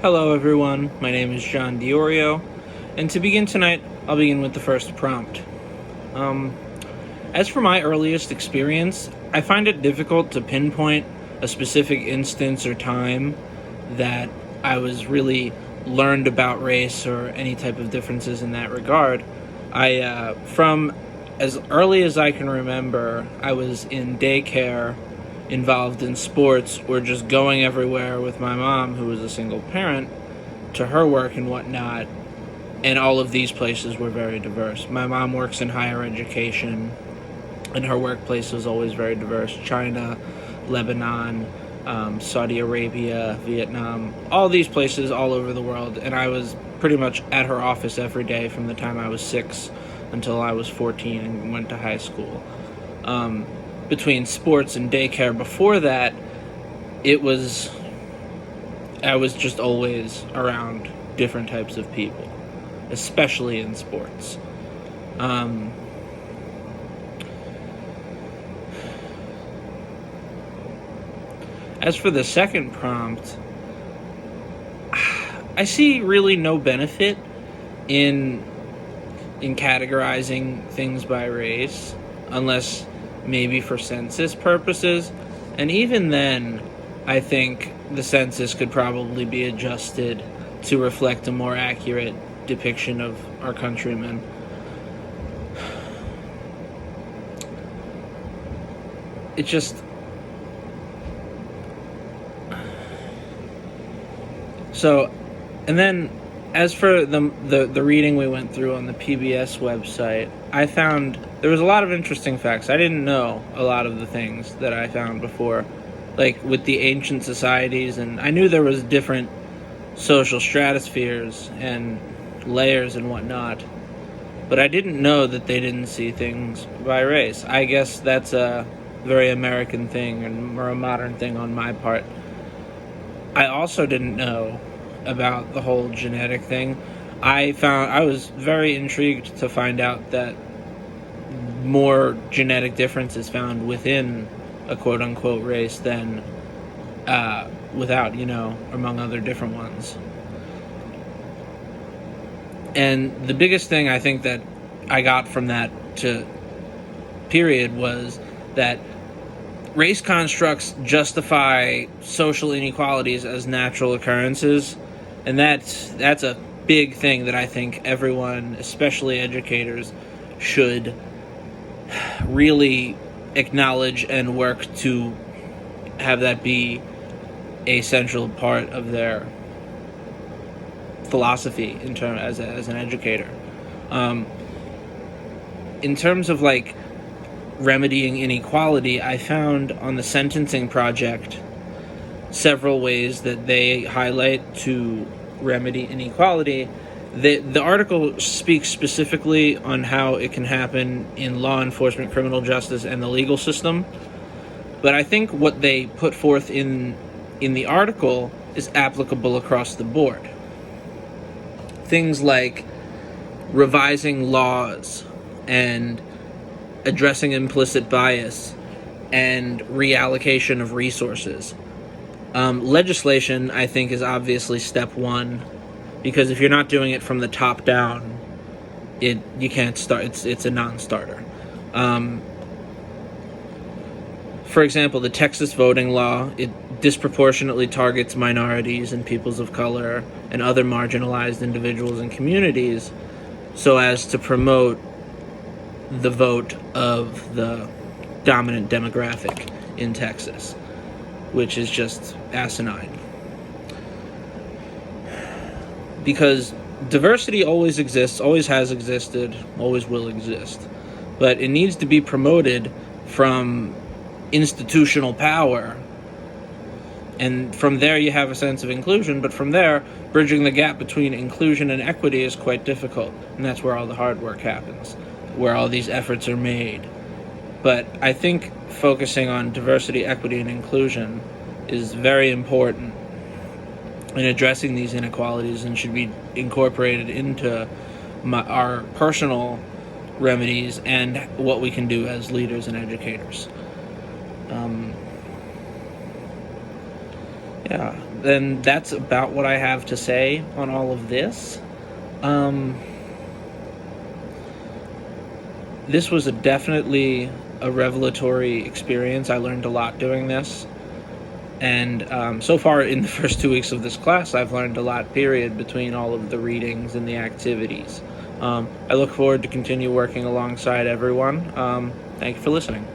Hello everyone, my name is John Diorio, and to begin tonight, I'll begin with the first prompt. As for my earliest experience, I find it difficult to pinpoint a specific instance or time that I was really learned about race or any type of differences in that regard. From as early as I can remember, I was in daycare, involved in sports, or just going everywhere with my mom, who was a single parent, to her work and whatnot. And all of these places were very diverse. My mom works in higher education, and her workplace was always very diverse. China, Lebanon, Saudi Arabia, Vietnam, all these places all over the world. And I was pretty much at her office every day from the time I was 6 until I was 14 and went to high school. Between sports and daycare before that, I was just always around different types of people, especially in sports. As for the second prompt, I see really no benefit in categorizing things by race, unless maybe for census purposes. And even then, I think the census could probably be adjusted to reflect a more accurate depiction of our countrymen. It just... So, and then as for the reading we went through on the PBS website, I found there was a lot of interesting facts. I didn't know a lot of the things that I found before, like with the ancient societies, and I knew there was different social stratospheres and layers and whatnot, but I didn't know that they didn't see things by race. I guess that's a very American thing or a modern thing on my part. I also didn't know about the whole genetic thing. I was very intrigued to find out that more genetic difference is found within a quote-unquote race than without, among other different ones. And the biggest thing I think that I got from that period was that race constructs justify social inequalities as natural occurrences, and that's a big thing that I think everyone, especially educators, should really acknowledge and work to have that be a central part of their philosophy as an educator. In terms of remedying inequality, I found on the Sentencing Project several ways that they highlight to remedy inequality. The article speaks specifically on how it can happen in law enforcement, criminal justice, and the legal system. But I think what they put forth in the article is applicable across the board. Things like revising laws and addressing implicit bias and reallocation of resources. Legislation, I think, is obviously step one, because if you're not doing it from the top down, you can't start. It's a non-starter. For example, the Texas voting law, it disproportionately targets minorities and peoples of color and other marginalized individuals and communities so as to promote the vote of the dominant demographic in Texas, which is just asinine. Because diversity always exists, always has existed, always will exist. But it needs to be promoted from institutional power. And from there you have a sense of inclusion, but from there, bridging the gap between inclusion and equity is quite difficult. And that's where all the hard work happens, where all these efforts are made. But I think focusing on diversity, equity, and inclusion is very important in addressing these inequalities and should be incorporated into our personal remedies and what we can do as leaders and educators. then that's about what I have to say on all of this. This was definitely a revelatory experience. I learned a lot doing this. And so far in the first 2 weeks of this class, I've learned a lot, period, between all of the readings and the activities. I look forward to continue working alongside everyone. Thank you for listening.